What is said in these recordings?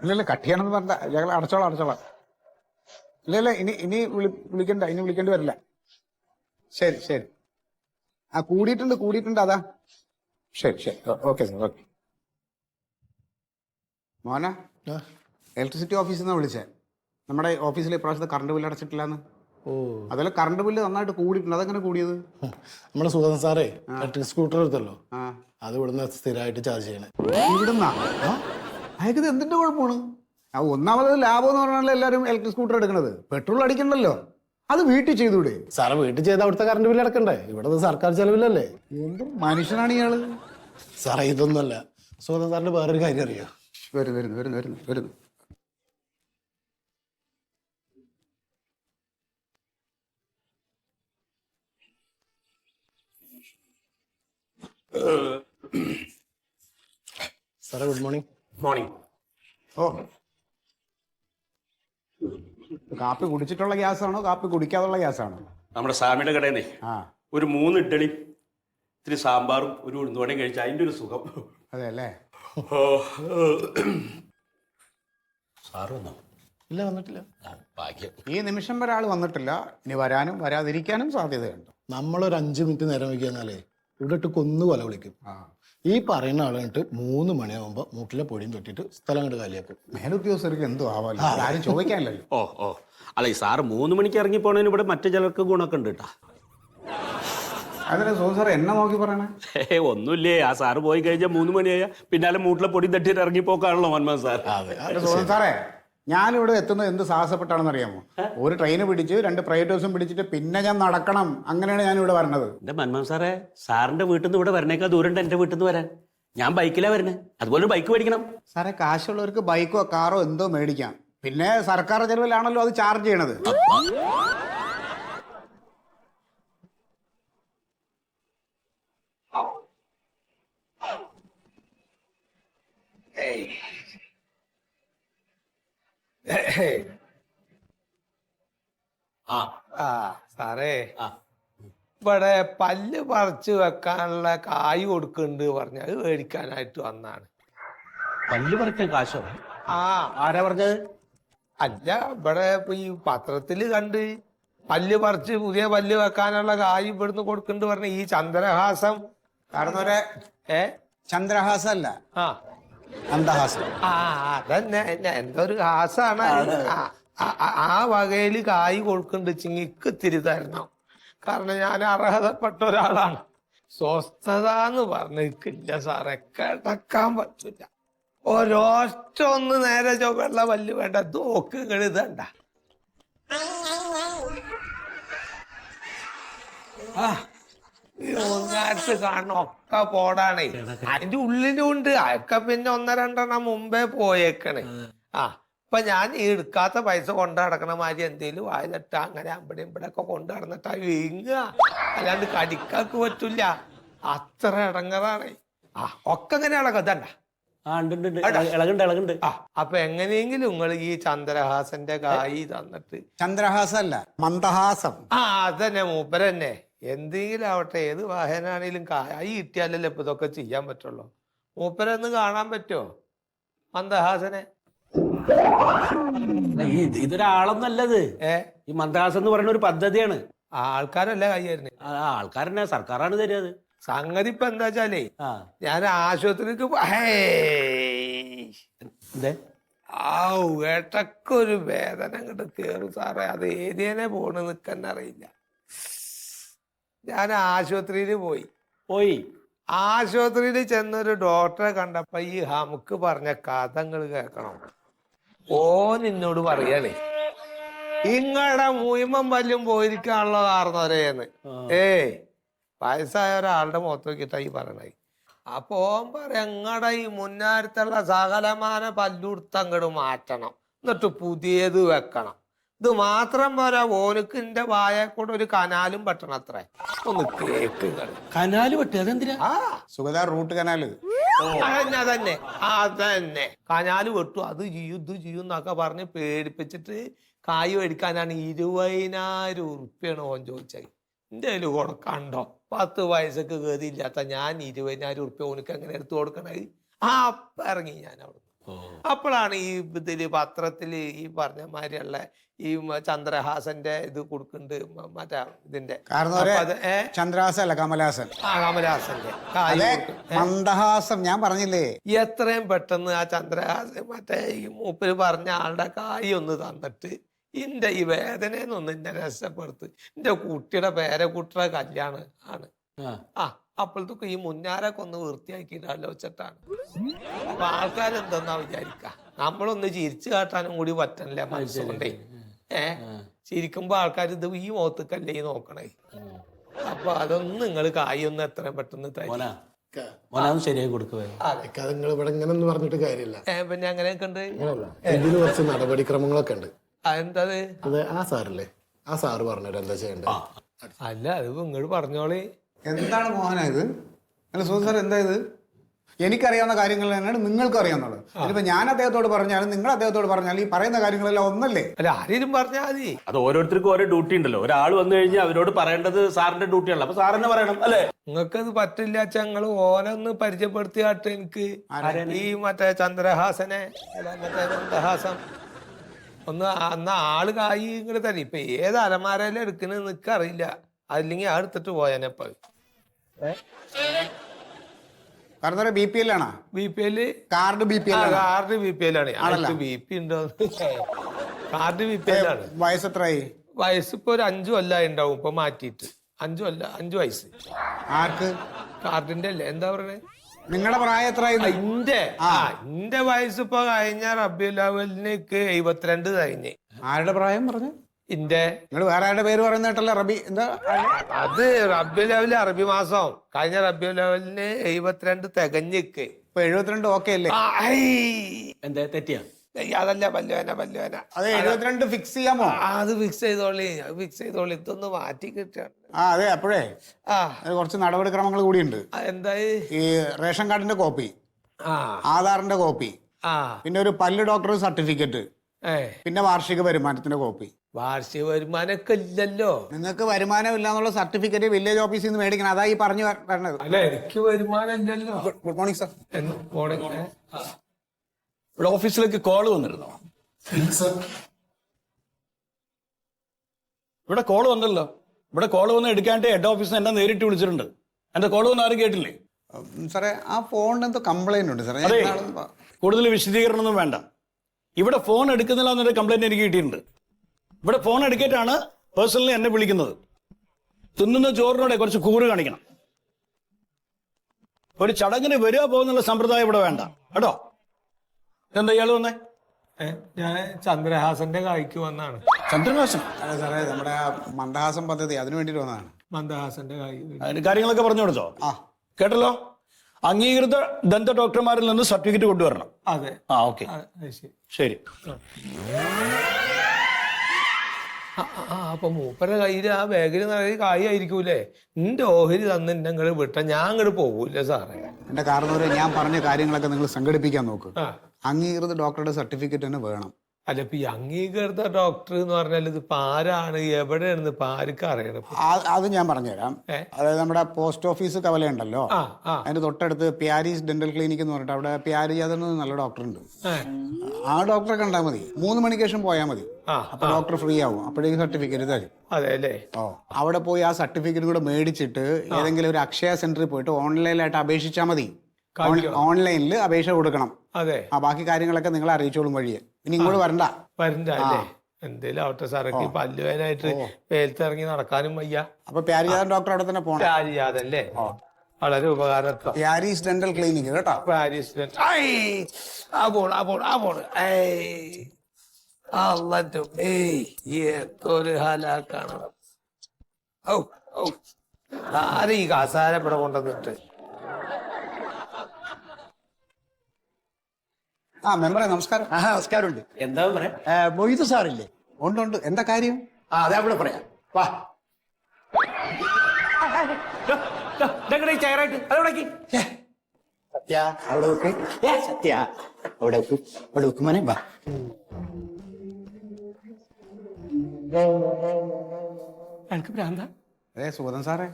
ഇല്ലല്ല കട്ട് ചെയ്യണമെന്ന് പറഞ്ഞ ഞങ്ങൾ അടച്ചോളാം. ഇല്ല ഇനി വിളിക്കണ്ട, ഇനി വിളിക്കേണ്ടി വരില്ല. ശരി. ആ കൂടിയിട്ടുണ്ട് അതാ. ശരി. Okay sir, okay. മോന, ഇലക്ട്രിസിറ്റി ഓഫീസിൽ നിന്ന് വിളിച്ചേ. നമ്മുടെ ഓഫീസിൽ ഇപ്രാവശ്യത്തെ കറണ്ട് ബില്ല് അടച്ചിട്ടില്ലാന്ന്. ഓ, അതല്ല കറണ്ട് ബില്ല് നന്നായിട്ട് കൂടിയിട്ടുണ്ട്. അതെങ്ങനെ കൂടിയത്? നമ്മുടെ സുഗതൻ സാറേ ഇലക്ട്രിക് സ്കൂട്ടർ എടുത്തല്ലോ, ആ, അത് ഇവിടുന്ന് സ്ഥിരമായിട്ട് ചാർജ് ചെയ്യണേ. ഇവിടുന്നാ? അയക്കത് എന്തിന്റെ കുഴപ്പമാണ്? ആ, ഒന്നാമത് ലാഭം എന്ന് പറഞ്ഞാൽ എല്ലാവരും ഇലക്ട്രിക് സ്കൂട്ടർ എടുക്കണത്. പെട്രോൾ അടിക്കണ്ടല്ലോ, അത് വീട്ടിൽ ചെയ്തൂടെ? സാറ് വീട്ടിൽ ചെയ്ത് അവിടുത്തെ കറണ്ട് ബില്ല് അടക്കണ്ടേ? ഇവിടെ സർക്കാർ ചെലവില്ലല്ലേ? എന്ത് മനുഷ്യനാണ് ഇയാള്? സാറേ ഇതൊന്നുമല്ല, സുഗതൻ സാറിന് വേറൊരു കാര്യം അറിയോ? വരുന്നു. സാറേ ഗുഡ് മോർണിംഗ്. മോർണിംഗ്. ഓ, കാപ്പി കുടിച്ചിട്ടുള്ള ഗ്യാസാണോ കാപ്പി കുടിക്കാതുള്ള ഗ്യാസാണോ? നമ്മുടെ സ്വാമിയുടെ കടയിൽ നിന്നേ ആ, ഒരു 3 ഇഡ്ഡലി ഇത്തിരി സാമ്പാറും ഒരു ഉഴുന്നുവടയും കഴിച്ച അതിൻ്റെ ഒരു സുഖം. അതെ അല്ലേ? സാറ് വന്നോ? ഇല്ല, വന്നിട്ടില്ല. ഭാഗ്യം. ഈ നിമിഷം വരെ ആൾ വന്നിട്ടില്ല. ഇനി വരാനും വരാതിരിക്കാനും സാധ്യതയുണ്ട്. നമ്മളൊരു 5 മിനിറ്റ് നേരം വയ്ക്കാന്നാലേ ഇവിടെ ഇട്ട് കൊന്നു കൊല വിളിക്കും. ആ, ഈ പറയുന്ന ആളെ കണ്ടിട്ട് 3 മണിയാകുമ്പോൾ മൂട്ടിലെ പൊടിയും തൊട്ടിട്ട് സ്ഥലം കണ്ട് കാലിയാക്കും. മേലുദ്യോഗസ്ഥർക്ക് എന്തോ ആവാലോ, ആരും ചോദിക്കാനില്ലല്ലോ. ഓ അല്ല, ഈ സാറ് 3 മണിക്ക് ഇറങ്ങി പോണതിന് ഇവിടെ മറ്റു ചിലർക്ക് ഗുണമൊക്കെ ഉണ്ട് കേട്ടാ. അതിന് സാർ എന്നെ നോക്കി പറയണേ? ഒന്നുമില്ലേ, ആ സാറ് പോയി കഴിഞ്ഞാൽ 3 മണിയായ പിന്നാലെ മൂട്ടിലെ പൊടി തട്ടിയിട്ട് ഇറങ്ങിപ്പോക്കാണല്ലോ മന്മോഹൻ സാർ. സാറേ, ഞാനിവിടെ എത്തുന്നത് എന്ത് സാഹസപ്പെട്ടാണെന്ന് അറിയാമോ? ഒരു ട്രെയിന് പിടിച്ച് 2 പ്രൈവറ്റ് ബസും പിടിച്ചിട്ട് പിന്നെ ഞാൻ നടക്കണം. അങ്ങനെയാണ് ഞാൻ ഇവിടെ വരണത്. എന്റെ മന്മോഹൻ സാറേ, സാറിന്റെ വീട്ടിൽ നിന്ന് ഇവിടെ വരണേക്കാൾ ദൂരം എന്റെ വീട്ടിൽ നിന്ന് വരാൻ. ഞാൻ ബൈക്കിലാണ് വരുന്നത്. അതുപോലെ ഒരു ബൈക്ക് മേടിക്കണം. സാറേ, കാശുള്ളവർക്ക് ബൈക്കോ കാറോ എന്തോ മേടിക്കാം. പിന്നെ സർക്കാർ ചെലവിലാണല്ലോ അത് ചാർജ് ചെയ്യണത്. സാറേ, ഇവിടെ പല്ല് പറിച്ച് വെക്കാനുള്ള കായ് കൊടുക്കുന്നുണ്ട് പറഞ്ഞ അത് മേടിക്കാനായിട്ട് വന്നാണ്. പല്ല് പറിക്കാൻ കാശോ? ആരാ പറഞ്ഞത്? അല്ല, ഇവിടെ ഇപ്പൊ ഈ പത്രത്തില് കണ്ട് പല്ല് പറിച്ച് പുതിയ പല്ല് വെക്കാനുള്ള കായ് ഇവിടുന്ന് കൊടുക്കുന്നുണ്ട് പറഞ്ഞ ഈ ചന്ദ്രഹാസം. കാരണം ചന്ദ്രഹാസം അല്ല, ആ അന്തഹാസം. അതന്നെ എന്തൊരു ഹാസാണ്. ആ വകയില് കായ് കൊടുക്കുന്നുണ്ട്. ചിങ്ങിക്ക് ഇത്തിരി തരണം. കാരണം ഞാൻ അർഹതപ്പെട്ട ഒരാളാണ്. സ്വസ്ഥത എന്ന് പറഞ്ഞില്ല സാറേ, കിടക്കാൻ പറ്റില്ല. ഒരൊറ്റ ഒന്ന് നേരെ ചൊവ്വള്ള പല്ല് വേണ്ട, തോക്കുകൾ ഇതണ്ട. ഒന്നായിട്ട് കാണണം ഒക്കെ പോടാണേ. അതിന്റെ ഉള്ളിലും ഉണ്ട്. അതൊക്കെ പിന്നെ 1-2 മുമ്പേ പോയേക്കണേ. ഇപ്പൊ ഞാൻ ഈ എടുക്കാത്ത പൈസ കൊണ്ടു നടക്കണ മാതിരി എന്തേലും വായിലിട്ട അങ്ങനെ അവിടെ ഇവിടെ ഒക്കെ കൊണ്ടു നടന്നിട്ടാ വീങ്ങുക. അല്ലാണ്ട് കടിക്കാക്ക് പറ്റില്ല. അത്ര ഇടങ്ങറാണേ. ഒക്കെ അങ്ങനെ ഇളകതണ്ട. അപ്പൊ എങ്ങനെയെങ്കിലും നിങ്ങൾ ഈ ചന്ദ്രഹാസന്റെ കായ് തന്നിട്ട്. ചന്ദ്രഹാസം അല്ല, മന്ദഹാസം. അതന്നെ മൂപ്പരന്നെ. എന്തെങ്കിലും ആവട്ടെ, ഏത് വാഹനാണെങ്കിലും കായ് കിട്ടിയാലല്ലേ ഇപ്പൊ ഇതൊക്കെ ചെയ്യാൻ പറ്റുള്ളൂ. മൂപ്പരൊന്ന് കാണാൻ പറ്റുമോ മന്ദഹാസനെ? ഇതൊരാളൊന്നല്ലത്. ഈ മന്ദഹാസം എന്ന് പറയുന്ന ഒരു പദ്ധതിയാണ്. ആൾക്കാരല്ല കൈയായിരുന്നു. ആൾക്കാരെന്നെ സർക്കാരാണ് തരുന്നത്. സംഗതി ഇപ്പൊ എന്താ വെച്ചാലേ, ഞാൻ ആശുപത്രിക്ക് ഏട്ടക്കൊരു വേദന അങ്ങോട്ട് കേറും സാറേ. അത് ഏരിയനെ പോണ് നിൽക്കാൻ അറിയില്ല. ഞാൻ ആശുപത്രിയിൽ പോയി ആശുപത്രിയിൽ ചെന്നൊരു ഡോക്ടറെ കണ്ടപ്പോ ഈ ഹമുക്ക് പറഞ്ഞ കഥങ്ങൾ കേൾക്കണം. നിന്നോട് പറയാനേ, ഇങ്ങടെ മുയിമം പല്ലും പോയിരിക്കാനുള്ള കാരണവരേന്ന്. വയസ്സായ ഒരാളുടെ മുഖത്ത് നോക്കിയിട്ടാ ഈ പറയണേ. അപ്പൊ പറയാം, എങ്ങടെ ഈ മുന്നാരത്തുള്ള സകലമാന പല്ലുടുത്ത് അങ്ങോട്ട് മാറ്റണം, എന്നിട്ട് പുതിയത് വെക്കണം. ഇത് മാത്രം പോരാ, ഓനക്ക് എന്റെ വായ കൂടെ ഒരു കനാലും പറ്റണം. അത്ര ഒന്ന് കേക്ക് കനാല് പറ്റും. അതെന്തിനാ? സുഗതാ റൂട്ട് കനാല്. അതന്നെ കനാല് വെട്ടു. അത് ചെയ്യും ഇത് ചെയ്യും എന്നൊക്കെ പറഞ്ഞ് പേടിപ്പിച്ചിട്ട് കായ് മേടിക്കാനാണ് 20,000 ഉറുപ്പ്യാണ് ഓൻ ചോദിച്ചത്. എന്റെ കയ്യിൽ കൊടുക്കണ്ടോ? 10 വയസ്സൊക്കെ ഗതിയില്ലാത്ത ഞാൻ 20,000 ഉറുപ്പ്യ ഓനക്ക് എങ്ങനെ എടുത്തു കൊടുക്കണത്? അപ്പൊ ഇറങ്ങി ഞാൻ അവിടെ. അപ്പോഴാണ് ഈ ഇതില് പത്രത്തില് ഈ പറഞ്ഞ മാതിരിയുള്ള ഈ ചന്ദ്രഹാസന്റെ ഇത് കൊടുക്കുന്നുണ്ട് മറ്റേ ഇതിന്റെ കാരണം അപ്പൊ അത് ചന്ദ്രഹാസൻ അല്ല കമലഹാസൻ. കമലഹാസന്റെ കായ് അതെ, കൊടുക്കും. മന്ദഹാസം ഞാൻ പറഞ്ഞില്ലേ. എത്രയും പെട്ടെന്ന് ആ ചന്ദ്രഹാസൻ മറ്റേ ഈ മൂപ്പര് പറഞ്ഞ ആളുടെ കായ് ഒന്ന് തന്നിട്ട് ഇന്റെ ഈ വേദനയെന്നൊന്ന് എന്നെ രക്ഷപ്പെടുത്ത്. എന്റെ കുട്ടിയുടെ പേരക്കുട്ടിയുടെ കല്യാണം ആണ്. അപ്പോഴത്തേക്ക് ഈ മുന്നാരൊക്കെ ഒന്ന് വൃത്തിയാക്കിയിട്ട് ആലോചിച്ചിട്ടാണ്. അപ്പൊ ആൾക്കാരെന്തെന്നാ വിചാരിക്ക, നമ്മളൊന്ന് ചിരിച്ചു കാട്ടാനും കൂടി പറ്റണില്ല മനസ്സുകൊണ്ടേ. ചിരിക്കുമ്പോ ആൾക്കാർ ഇത് ഈ മുഖത്തേക്കല്ലേ ഈ നോക്കണേ. അപ്പൊ അതൊന്നും നിങ്ങൾ കായൊന്നും എത്രയും പെട്ടെന്ന് തരും. ശരിയായി കൊടുക്കുക. നിങ്ങൾ ഇവിടെ ഇങ്ങനെ ഒന്നും പറഞ്ഞിട്ട് കാര്യമില്ല. പിന്നെ അങ്ങനെയൊക്കെ ഉണ്ട്. ഇതിന് കുറച്ച് നടപടിക്രമങ്ങളൊക്കെ ഉണ്ട്. അതെന്താ അത് ആ സാറല്ലേ, ആ സാറ് പറഞ്ഞിട്ട് എന്താ ചെയ്യണ്ടേ? അല്ല അത് നിങ്ങൾ പറഞ്ഞോളി. എന്താണ് മോഹന ഇത്? അല്ല സുഹൃത്ത് സാർ, എന്താ ഇത്? എനിക്കറിയാവുന്ന കാര്യങ്ങൾ തന്നെയാണ് നിങ്ങൾക്കും അറിയാവുന്നത്. ഇതിപ്പോ ഞാൻ അദ്ദേഹത്തോട് പറഞ്ഞാലും നിങ്ങൾ അദ്ദേഹത്തോട് പറഞ്ഞാലും ഈ പറയുന്ന കാര്യങ്ങളെല്ലാം ഒന്നല്ലേ? അല്ല ആരെയും പറഞ്ഞാൽ മതി. അത് ഓരോരുത്തർക്കും ഓരോ ഡ്യൂട്ടി ഉണ്ടല്ലോ. ഒരാൾ വന്നു കഴിഞ്ഞാൽ അവരോട് പറയേണ്ടത് സാറിന്റെ ഡ്യൂട്ടിയാണല്ലോ. അപ്പൊ സാറിനെ പറയണം അല്ലേ? നിങ്ങൾക്കത് പറ്റില്ല വെച്ചാൽ ഞങ്ങൾ ഓനൊന്ന് പരിചയപ്പെടുത്തിയാട്ടെ. എനിക്ക് ഈ മറ്റേ ചന്ദ്രഹാസനെ മറ്റേ ചന്ദ്രഹാസം ഒന്ന് അന്ന് ആള് കായി ഇങ്ങോട്ട് തരും. ഇപ്പൊ ഏത് അലമാരയിലും എടുക്കണെന്ന് നിനക്കറിയില്ല. അതില്ലെങ്കിൽ ആ എടുത്തിട്ട് പോയാനെപ്പ കാരണം BPL ആണോ? BPL card BPL card BPL ആണ്. BP ഉണ്ടോ? കാർഡ് BPL ആണ്. വയസ്സ് എത്രയായി? വയസ്സിപ്പോ ഒരു 5 കൊല്ലമായി ഉണ്ടാവും. ഇപ്പൊ മാറ്റിയിട്ട് 5 വയസ്സ്. ആർക്ക്? കാർഡിന്റെ അല്ലേ? എന്താ പറയണേ? നിങ്ങളുടെ പ്രായം എത്രയായി? എന്റെ വയസ്സിപ്പോ കഴിഞ്ഞ റബീഉൽ അവ്വലിന് 72 കഴിഞ്ഞ്. ആരുടെ പ്രായം പറഞ്ഞു? നിങ്ങൾ വേറെ ആരുടെ പേര് പറയുന്ന കേട്ടല്ലേ? റബി എന്താ? അത് റബീഉൽ അവ്വൽ അറബി മാസം. കഴിഞ്ഞ റബീഉൽ അവ്വലിന് 72 തികഞ്ഞിക്ക്. ഇപ്പൊ 72 ഓക്കെ അല്ലേ? എന്താ തെറ്റിയാ? അതല്ല പല്ലുവേന. അത് 72 ഫിക്സ് ചെയ്യാമോ? അത് ഫിക്സ് ചെയ്തോളി. ഇതൊന്ന് മാറ്റി കിട്ടാണ്. അതെ, അപ്പോഴേ കുറച്ച് നടപടിക്രമങ്ങൾ കൂടിയുണ്ട്. എന്തായി? ഈ റേഷൻ കാർഡിന്റെ കോപ്പി, ആധാറിന്റെ കോപ്പി, പിന്നെ ഒരു പല്ല് ഡോക്ടർ സർട്ടിഫിക്കറ്റ്, പിന്നെ വാർഷിക വരുമാനത്തിന്റെ കോപ്പി. വാർഷിക വരുമാനമൊക്കെ ഇല്ലല്ലോ. നിങ്ങൾക്ക് വരുമാനം ഇല്ലാന്നുള്ള സർട്ടിഫിക്കറ്റ് വില്ലേജ് ഓഫീസിൽ നിന്ന് മേടിക്കണം. അതാ ഈ പറഞ്ഞു വരണത്. അല്ല എനിക്ക് വരുമാനം ഇല്ലല്ലോ. Good morning sir. ഇവിടെ ഓഫീസിലേക്ക് കോള് വന്നിരുന്നോ? ഇവിടെ കോള് വന്നല്ലോ. ഇവിടെ കോള് വന്ന് എടുക്കാണ്ട് ഹെഡ് ഓഫീസിൽ എന്നെ നേരിട്ട് വിളിച്ചിട്ടുണ്ട്. എന്റെ കോള് വന്ന് ആരും കേട്ടില്ലേ? സാറേ, ആ ഫോണിന് എന്തോ കംപ്ലൈന്റ് ഉണ്ട് സാറേ. അതെ, കൂടുതൽ വിശദീകരണമൊന്നും വേണ്ട. ഇവിടെ ഫോൺ എടുക്കുന്നില്ല എന്നൊരു കംപ്ലൈന്റ് എനിക്ക് കിട്ടിയിട്ടുണ്ട്. ഇവിടെ ഫോൺ എടുക്കേറ്റാണ് പേഴ്സണലി എന്നെ വിളിക്കുന്നത്. തിന്നുന്ന ചോറിനോടെ കുറച്ച് കൂറ് കാണിക്കണം. ഒരു ചടങ്ങിന് വരിക പോകുന്നുള്ള സമ്പ്രദായം ഇവിടെ വേണ്ട കേട്ടോ. എന്താ ഇയാൾ വന്നേ? ഞാൻ ചന്ദ്രഹാസന്റെ കായ്ക്ക് വന്നാണ്. ചന്ദ്രഹാസൻ? അല്ല സാറേ, നമ്മുടെ മന്ദഹാസം പദ്ധതി അതിനു വേണ്ടിട്ട് വന്നതാണ്. മന്ദഹാസന്റെ കായ്. അതിന് കാര്യങ്ങളൊക്കെ പറഞ്ഞു കൊടുത്തോ? കേട്ടല്ലോ. അംഗീകൃത ദന്ത ഡോക്ടർമാരിൽ നിന്ന് സർട്ടിഫിക്കറ്റ് കൊണ്ടുവരണം. അതെ. ഓക്കെ, ശരി. അപ്പൊ മൂപ്പരുടെ കയ്യില് ആ ബാഗിൽ നിറയെ കായ് ആയിരിക്കൂലേ? നിന്റെ ഓഹരി തന്ന് എന്നെ അങ്ങോട്ട് വിട്ട ഞാൻ അങ്ങോട്ട് പോകൂല്ലേ സാറേ? എന്റെ കാരണം ഞാൻ പറഞ്ഞ കാര്യങ്ങളൊക്കെ നിങ്ങൾ സംഘടിപ്പിക്കാൻ നോക്ക്. അംഗീകൃത ഡോക്ടറുടെ സർട്ടിഫിക്കറ്റ് തന്നെ വേണം. അല്ല, ഇപ്പൊ ഈ അംഗീകൃത ഡോക്ടർ എന്ന് പറഞ്ഞാൽ ഇതിപ്പോ ആരാണ്, എവിടെയാണ് ഇപ്പൊ ആർക്കും അറിയണം? അത് ഞാൻ പറഞ്ഞുതരാം. അതായത് നമ്മുടെ പോസ്റ്റ് ഓഫീസ് കവലയുണ്ടല്ലോ, അതിന്റെ തൊട്ടടുത്ത് പ്യാരീസ് ഡെന്റൽ ക്ലിനിക് എന്ന് പറഞ്ഞിട്ട് അവിടെ പ്യാരി യാദവ് നല്ല ഡോക്ടർ ഉണ്ട്. ആ ഡോക്ടറെ കണ്ടാൽ മതി. 3 മണിക്ക് ശേഷം പോയാൽ മതി. അപ്പൊ ഡോക്ടർ ഫ്രീ ആവും. അപ്പോഴേക്കും സർട്ടിഫിക്കറ്റ് തരും. അതെ അല്ലേ? അവിടെ പോയി ആ സർട്ടിഫിക്കറ്റ് കൂടെ മേടിച്ചിട്ട് ഏതെങ്കിലും ഒരു അക്ഷയ സെന്ററിൽ പോയിട്ട് ഓൺലൈനായിട്ട് അപേക്ഷിച്ചാൽ മതി. ഓൺലൈനിൽ അപേക്ഷ കൊടുക്കണം. അതെ. ബാക്കി കാര്യങ്ങളൊക്കെ നിങ്ങൾ അറിയിച്ചോളും വഴിയെ. ഇനി ഇങ്ങോട്ട് വരണ്ട. അല്ലേ? എന്തേലും ആവട്ടെ സാറൊക്കെ പല്ലുവേനായിട്ട് വെയിലത്തിറങ്ങി നടക്കാനും വയ്യ. അപ്പൊ പ്യാരിജാദൻ ഡോക്ടർ അവിടെ തന്നെ പോകണം. പ്യാരിജാദല്ലേ? വളരെ ഉപകാരം. പ്യാരീസ് ഡെന്റൽ ക്ലിനിക് കേട്ടോ. പ്യാരീസ് എന്തൊരു ഹാലാക്കാണ്. ആരും ഈ കസാര ഇവിടെ കൊണ്ടുവന്നിട്ട്. മെമ്പറെ നമസ്കാരം. നമസ്കാരമുണ്ട്. എന്താ പറയാ? മൊയ്തു സാറില്ലേ? ഉണ്ട്. എന്താ കാര്യം? അതെ, അവിടെ പറയാം. വാ. ചെയറായിട്ട് അതോടക്കി സത്യ അവിടെ വെക്ക്. സത്യ അവിടെ വെക്ക്. അവിടെ വെക്കുമോനെ. വാ. എനിക്ക് ഭ്രാന്താ? സുഗതൻ സാറേ,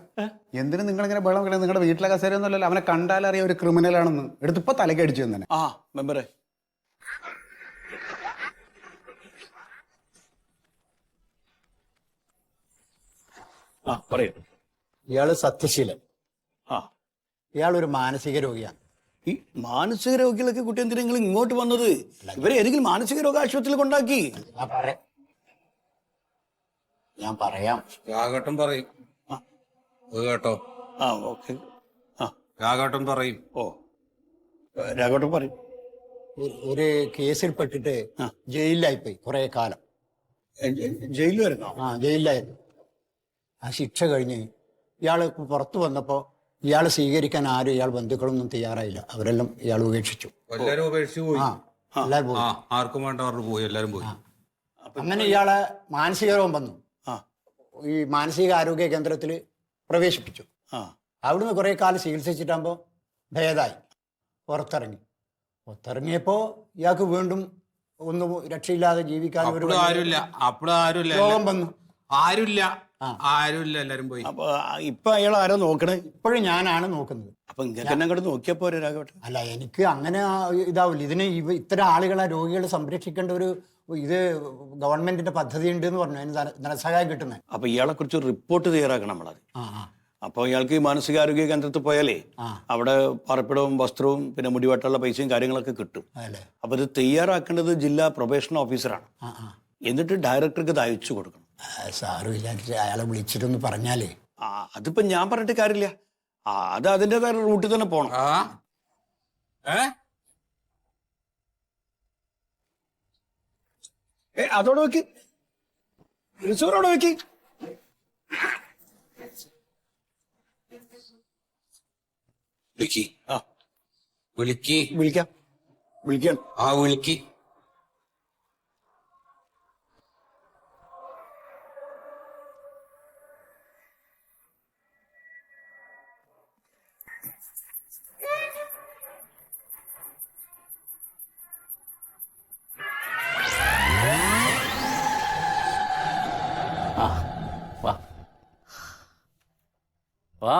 എന്തിനും നിങ്ങൾ ഇങ്ങനെ ബഹളം കളയുന്നത്? നിങ്ങളുടെ വീട്ടിലെ കസേരയൊന്നുമല്ലല്ലോ. അവനെ കണ്ടാലറിയാം ഒരു ക്രിമിനൽ ആണെന്ന്. എടുത്ത് ഇപ്പൊ തലക്കടിച്ചു തന്നെ. മെമ്പറെ, ആ പറയൂ. ഇയാള് സത്യശീലൻ. ആ ഇയാളൊരു മാനസിക രോഗിയാണ്. ഈ മാനസിക രോഗികളൊക്കെ കുട്ടി എന്തിനാ നിങ്ങൾ ഇങ്ങോട്ട് വന്നത്? ഇവരെ ഏതെങ്കിലും മാനസിക രോഗ ആശുപത്രിയിൽ കൊണ്ടാക്കി. ഞാൻ പറയാം. രാഘവട്ടം പറയും. അത് കേട്ടോ. ആ ഓക്കെ. ആ രാഘവട്ടം പറയും. ഓ രാഘവട്ടം പറയും. ഒരു കേസിൽ പെട്ടിട്ട് ജയിലിലായിപ്പോയി കുറെ കാലം. ജയിലിൽ വരുന്നോ? ആ ജയിലിലായിരുന്നു. ആ ശിക്ഷ കഴിഞ്ഞ് ഇയാള് പുറത്തു വന്നപ്പോ ഇയാളെ സ്വീകരിക്കാൻ ആരും ഇയാൾ ബന്ധുക്കളൊന്നും തയ്യാറായില്ല. അവരെല്ലാം ഇയാൾ ഉപേക്ഷിച്ചു. എല്ലാരും ഉപേക്ഷിച്ച് പോയി. എല്ലാരും പോയി. ആർക്കും വേണ്ട പറഞ്ഞു പോയി. എല്ലാരും പോയി. അങ്ങനെ ഇയാളെ മാനസിക രോഗം വന്നു. ആ ഈ മാനസിക ആരോഗ്യ കേന്ദ്രത്തിൽ പ്രവേശിപ്പിച്ചു. ആ അവിടുന്ന് കുറെ കാലം ചികിത്സിച്ചിട്ടാകുമ്പോൾ ഭേദമായി പുറത്തിറങ്ങിയപ്പോ ഇയാൾക്ക് വീണ്ടും ഒന്നും രക്ഷയില്ലാതെ ജീവിക്കാൻ ഒരു അപ്പോഴും ആരുമില്ല. അപ്പോഴും ആരുമില്ല. രോഗം വന്നു. ആരുമില്ല. ആരുമില്ല. എല്ലാരും പോയി. അപ്പൊ ഇപ്പൊ അയാൾ ആരാ നോക്കണേ? ഇപ്പോഴും ഞാനാണ് നോക്കുന്നത്. അപ്പൊ ഇങ്ങനെ അങ്ങോട്ട് നോക്കിയപ്പോ രാഘവട്ടെ. അല്ല, എനിക്ക് അങ്ങനെ ഇതാവില്ല. ഇതിന് ഇത്തരം ആളുകളെ രോഗികളെ സംരക്ഷിക്കേണ്ട ഒരു ഇത് ഗവൺമെന്റിന്റെ പദ്ധതി ഉണ്ട് എന്ന് പറഞ്ഞു. അതിന് ധനസഹായം കിട്ടുന്നത്. അപ്പൊ ഇയാളെ കുറിച്ച് റിപ്പോർട്ട് തയ്യാറാക്കണം നമ്മളത്. അപ്പൊ ഇയാൾക്ക് ഈ മാനസികാരോഗ്യ കേന്ദ്രത്തിൽ പോയാലേ അവിടെ പാർപ്പിടവും വസ്ത്രവും പിന്നെ മുടിവെട്ടുള്ള പൈസയും കാര്യങ്ങളൊക്കെ കിട്ടും. അപ്പൊ ഇത് തയ്യാറാക്കേണ്ടത് ജില്ലാ പ്രൊബേഷൻ ഓഫീസറാണ്. എന്നിട്ട് ഡയറക്ടർക്ക് ഇത് അയച്ചു കൊടുക്കണം. സാറും ഇല്ലാണ്ട് അയാളെ വിളിച്ചിട്ടൊന്ന് പറഞ്ഞാലേ. അതിപ്പോ ഞാൻ പറഞ്ഞിട്ട് കാര്യമില്ല. അത് അതിൻ്റെതായ റൂട്ടിൽ തന്നെ പോണം. അതോടെ വെക്ക്, റിസോർട്ടോടെ വെക്ക്. വിളിക്കാം. വിളിക്ക്. വാ വാ.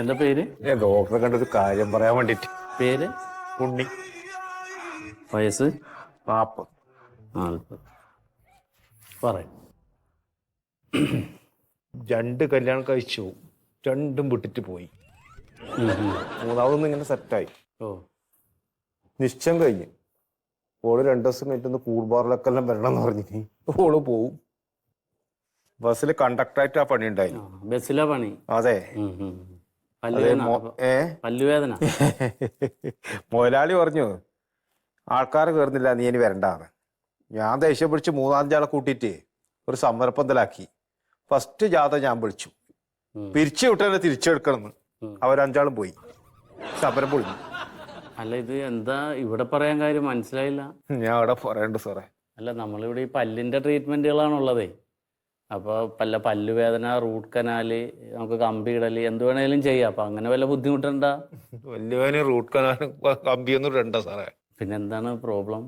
എന്താ പേര്? ഡോക്ടറെ കണ്ടൊരു കാര്യം പറയാൻ വേണ്ടിട്ട്. പേര്? ഉണ്ണി. വയസ്സ്? 40. പറയും. 2 കല്യാണം കഴിച്ചു, 2ഉം വിട്ടിട്ട് പോയി. 3ാമതൊന്നും ഇങ്ങനെ സെറ്റായി. ഓ നിശ്ചയം കഴിഞ്ഞ് ഓള് 2 ദിവസം കഴിഞ്ഞിട്ട് കൂർബാറിലൊക്കെ എല്ലാം വരണം എന്ന് പറഞ്ഞിട്ട് ഓള് പോവും. ബസ്സിൽ കണ്ടക്ടറായിട്ട് ആ പണി ഉണ്ടായിരുന്നു. ബസ്സിലാ പണി? അതെ. പല്ലുവേദന. മുതലാളി പറഞ്ഞു ആൾക്കാരെ കയറുന്നില്ല, നീ ഇനി വരണ്ടാന്ന്. ഞാൻ ദേഷ്യം പിടിച്ച് 3-5 ആളെ കൂട്ടിയിട്ട് ഒരു സമരപ്പന്തലാക്കി. ഫസ്റ്റ് ജാഥ ഞാൻ വിളിച്ചു. പിരിച്ചു വിട്ടെ തിരിച്ചെടുക്കണമെന്ന്. അവർ 5 ആളും പോയി. സമരം പൊളിഞ്ഞു. അല്ല, ഇത് എന്താ ഇവിടെ പറയാൻ കാര്യം മനസ്സിലായില്ല. ഞാൻ അവിടെ പറയണ്ട് സാറേ. അല്ല, നമ്മളിവിടെ ഈ പല്ലിന്റെ ട്രീറ്റ്മെന്റുകളാണുള്ളതേ. അപ്പോൾ പല്ലുവേദന, റൂട്ട് കനാല്, നമുക്ക് കമ്പി ഇടല്, എന്ത് വേണേലും ചെയ്യാം. അപ്പൊ അങ്ങനെ വല്ല ബുദ്ധിമുട്ടുണ്ട? വലിയവന് റൂട്ട് കനാലും കമ്പിയൊന്നും ഇടണ്ട സാറേ. പിന്നെ എന്താണ് പ്രോബ്ലം?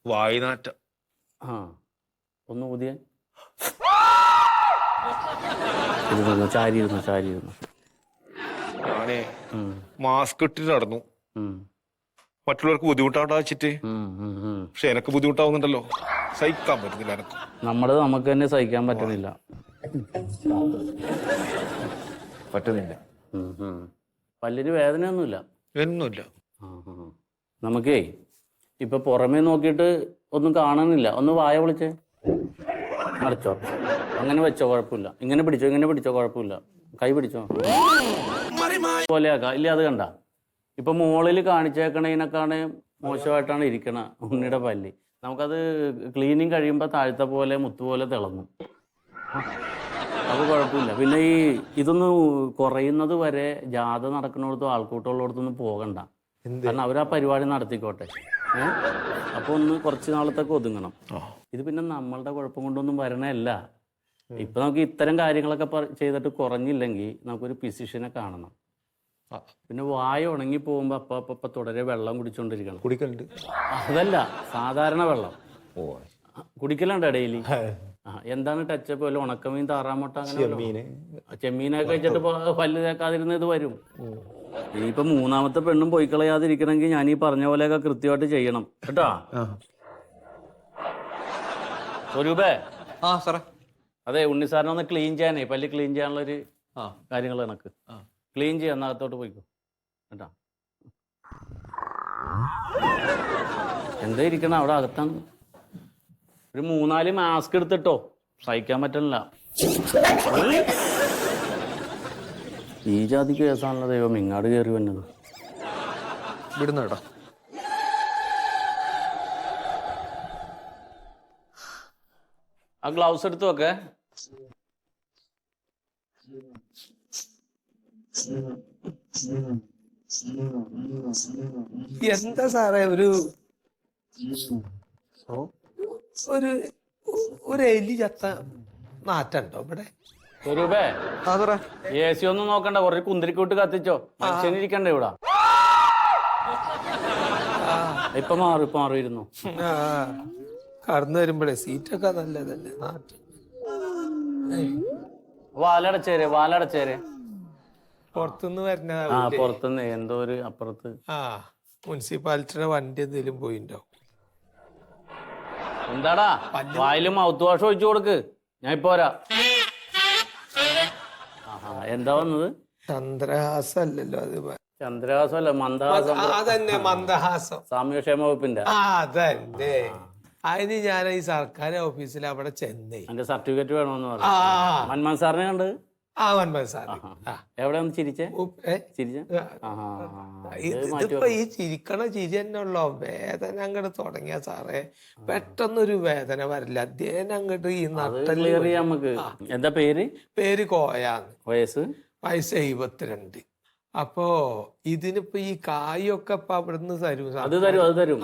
വായുനാറ്റം. ഒന്ന് ഊതിയ ചാരിയിരുന്നു. ഞാനേ മാസ്ക് ഇട്ടിട്ട് നടന്നു. മറ്റുള്ളവർക്ക് ബുദ്ധിമുട്ടാണ്ടാ വെച്ചിട്ട്. പക്ഷെ എനക്ക് ബുദ്ധിമുട്ടാവുന്നുണ്ടല്ലോ, സഹിക്കാൻ പറ്റുന്നില്ല. എനക്ക് നമുക്ക് തന്നെ സഹിക്കാൻ പറ്റുന്നില്ല. പല്ലിന് വേദനയൊന്നുമില്ല? ഒന്നുമില്ല. നമുക്കേ ഇപ്പൊ പുറമേ നോക്കിയിട്ട് ഒന്നും കാണാനില്ല. ഒന്ന് വായ വിളിച്ചേ, അടച്ചോ, അങ്ങനെ വെച്ചോ, കുഴപ്പമില്ല. ഇങ്ങനെ പിടിച്ചോ, കുഴപ്പമില്ല. കൈ പിടിച്ചോ പോലെയാക്കാം. ഇല്ല, അത് കണ്ട ഇപ്പൊ മുകളിൽ കാണിച്ചേക്കണതിനൊക്കെയാണ് മോശമായിട്ടാണ് ഇരിക്കണ ഉണ്ണിയുടെ പല്ല്. നമുക്കത് ക്ലീനിങ് കഴിയുമ്പോൾ താഴത്തെ പോലെ മുത്തുപോലെ തിളങ്ങും. അത് കുഴപ്പമില്ല. പിന്നെ ഇതൊന്ന് കുറയുന്നത് വരെ ജാഥ നടക്കുന്നിടത്തും ആൾക്കൂട്ടമുള്ളിടത്തൊന്നും പോകണ്ട. കാരണം അവരാ പരിപാടി നടത്തിക്കോട്ടെ. അപ്പൊ ഒന്ന് കുറച്ച് നാളത്തേക്ക് ഒതുങ്ങണം. ഇത് പിന്നെ നമ്മളുടെ കുഴപ്പം കൊണ്ടൊന്നും വരണല്ല. ഇപ്പൊ നമുക്ക് ഇത്തരം കാര്യങ്ങളൊക്കെ ചെയ്തിട്ട് കുറഞ്ഞില്ലെങ്കിൽ നമുക്കൊരു ഫിസിഷ്യനെ കാണണം. പിന്നെ വായ ഉണങ്ങി പോകുമ്പോ അപ്പൊ തുടരെ വെള്ളം കുടിച്ചോണ്ടിരിക്കണം. കുടിക്കലുണ്ട്. അതല്ല, സാധാരണ വെള്ളം കുടിക്കലുണ്ടോ ഡെയിലി? എന്താണ് ടച്ചപ്പ്? വല്ല ഉണക്കമീൻ, താറാമുട്ട, അങ്ങനെ ചെമ്മീനൊക്കെ കഴിച്ചിട്ട് പല്ല് തേക്കാതിരുന്ന ഇത് വരും. ഇനിയിപ്പോ മൂന്നാമത്തെ പെണ്ണും പോയി കളയാതിരിക്കണമെങ്കിൽ ഞാൻ ഈ പറഞ്ഞ പോലെയൊക്കെ കൃത്യമായിട്ട് ചെയ്യണം കേട്ടോ. സ്വരൂപേ. ആ സാറേ. അതെ, ഉണ്ണിസാറിനെ ഒന്ന് ക്ലീൻ ചെയ്യാനേ, പല്ല് ക്ലീൻ ചെയ്യാനുള്ളൊരു കാര്യങ്ങൾ കണക്ക് ക്ലീൻ ചെയ്യാൻ അകത്തോട്ട് പോയിക്കോ കേട്ടോ. എന്താ ഇരിക്കണം അവിടെ അകത്താണ്. ഒരു 3-4 മാസ്ക് എടുത്തിട്ടോ, സഹിക്കാൻ പറ്റണില്ല. ഈ ജാതി കേസാണല്ലോ ദൈവം ഇങ്ങാട് കയറി വന്നത്. വിടുന്ന കേട്ടോ. ആ ഗ്ലൗസ് എടുത്തു വെക്കേ. എന്താ സാറേ ഒരു ഒരു ഒരു എലി ചത്ത നാറ്റുണ്ടോ ഇവിടെ? സ്വരൂപേ, എ സി ഒന്നും നോക്കണ്ട, കുറച്ച് കുന്തിരിക്കൂട്ട് കത്തിച്ചോ, മനുഷ്യനിരിക്കണ്ടേ ഇവിടെ. ഇപ്പൊ മാറിയിരുന്നു. കടന്നു വരുമ്പോഴേ സീറ്റൊക്കെ നല്ലതല്ലേ നാട്ടിൽ. വാലടച്ചേരെ പുറത്തുനിന്ന് വരുന്ന പുറത്തുനിന്ന് എന്തോ ഒരു അപ്പുറത്ത്. മുനിസിപ്പാലിറ്റിയുടെ വണ്ടി എന്തെങ്കിലും പോയിണ്ടോ? എന്താടാ വായിലും മൗത്ത് വാഷ് ഒഴിച്ചു കൊടുക്ക്, ഞാൻ ഇപ്പൊ വരാ. എന്താ വന്നത്? ചന്ദ്രഹാസം അല്ലല്ലോ അത്. ചന്ദ്രഹാസം അല്ല, മന്ദഹാസം. അതന്നെ മന്ദഹാസം, സാമൂഹ്യക്ഷേമ വകുപ്പിന്റെ. അതന്നെ. അതിന് ഞാൻ ഈ സർക്കാർ ഓഫീസിൽ അവിടെ ചെന്നേ. എന്റെ സർട്ടിഫിക്കറ്റ് വേണമെന്ന് പറഞ്ഞു. മന്മോഹൻ സാറിനെ കണ്ട്. വൻപൻ സാർ എവിടെ ഒന്ന് ചിരിച്ചേ? ഇതിപ്പോ ഈ ചിരിക്കണ ചിരി തന്നെ ഉള്ളോ? വേദന അങ്ങോട്ട് തുടങ്ങിയ സാറേ പെട്ടെന്നൊരു വേദന വരില്ല. അദ്ദേഹം അങ്ങോട്ട് ഈ നട്ടല്. നമുക്ക് എന്താ പേര്? പേര് കോയാന്ന്. വയസ്സ് 72. അപ്പോ ഇതിനിപ്പോ ഈ കായൊക്കെ ഇപ്പൊ അവിടുന്ന് തരും. അത് തരും.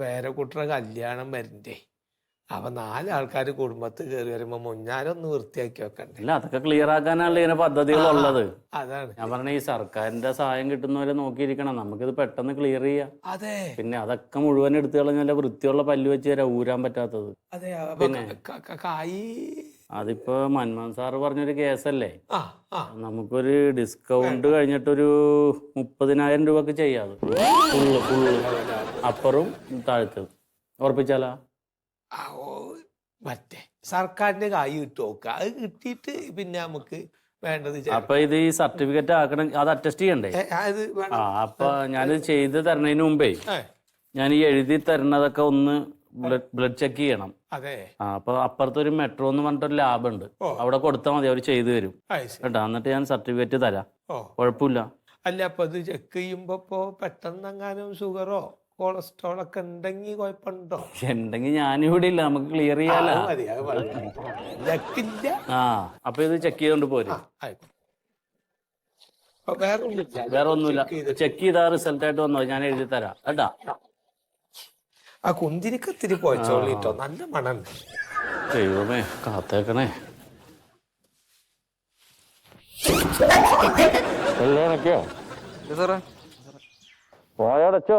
വേറെ കുട്ടിയുടെ കല്യാണം വരണ്ടേ? അപ്പൊ 4 ആൾക്കാർ കുടുംബത്തിൽ കയറി വരുമ്പോ മുഞ്ഞാനൊന്ന് വൃത്തിയാക്കി വെക്കണ്ടേ? അല്ല, അതൊക്കെ ക്ലിയർ ആക്കാനാണല്ലോ ഇങ്ങനെ പദ്ധതികളുള്ളത്. അതാണ് ഞാൻ പറഞ്ഞ ഈ സർക്കാരിന്റെ സഹായം കിട്ടുന്നവരെ നോക്കിയിരിക്കണം. നമുക്കിത് പെട്ടെന്ന് ക്ലിയർ ചെയ്യാം. അതെ. പിന്നെ അതൊക്കെ മുഴുവൻ എടുത്തു കളഞ്ഞാൽ വൃത്തിയുള്ള പല്ല് വെച്ച് തരാം, ഊരാൻ പറ്റാത്തത്. അതെ. പിന്നെ കായ് അതിപ്പോ മൻമോഹൻ സാറ് പറഞ്ഞൊരു കേസല്ലേ, നമുക്കൊരു ഡിസ്കൗണ്ട് കഴിഞ്ഞിട്ടൊരു 30,000 രൂപക്ക് ചെയ്യാതെ ഫുള്ള് അപ്പറും താഴ്ത്തത് ഉറപ്പിച്ചാലാ? മറ്റേ സർക്കാരിന്റെ കായ് കിട്ടു നോക്കുക. അത് കിട്ടിയിട്ട് പിന്നെ നമുക്ക് വേണ്ടത്. അപ്പൊ ഇത് ഈ സർട്ടിഫിക്കറ്റ് ആക്കണം, അത് അറ്റസ്റ്റ് ചെയ്യണ്ടേ? അപ്പൊ ഞാനിത് ചെയ്ത് തരണതിന് മുമ്പേ ഞാൻ ഈ എഴുതി തരണതൊക്കെ ഒന്ന് ബ്ലഡ് ചെക്ക് ചെയ്യണം. അതെ. അപ്പൊ അപ്പുറത്തൊരു മെട്രോ എന്ന് പറഞ്ഞിട്ടൊരു ലാബ് ഉണ്ട്, അവിടെ കൊടുത്താൽ മതി, അവർ ചെയ്തു തരും കേട്ടോ. എന്നിട്ട് ഞാൻ സർട്ടിഫിക്കറ്റ് തരാം, കുഴപ്പമില്ല. അല്ല, അപ്പൊ ഇത് ചെക്ക് ചെയ്യുമ്പോ പെട്ടെന്ന് എങ്ങാനും ഷുഗറോ കൊളസ്ട്രോൾ ഒക്കെ ഉണ്ടെങ്കിൽ കുഴപ്പമുണ്ടോ? ഉണ്ടെങ്കിൽ ഞാനിവിടെ ഇല്ല, നമുക്ക് ക്ലിയർ ചെയ്യാലോ. അപ്പൊ ഇത് ചെക്ക് ചെയ്തോണ്ട് പോരും. വേറെ ഒന്നുമില്ല, ചെക്ക് ചെയ്താ റിസൾട്ട് ആയിട്ട് വന്നോ, ഞാൻ എഴുതി തരാം കേട്ടാ. ആ കുന്തിരിക്കത്തിരി പോയിച്ചോളിട്ടോ, നല്ല മണുണ്ട്. ദൈവമേ കാത്തേക്കണേ. വായടച്ചോ.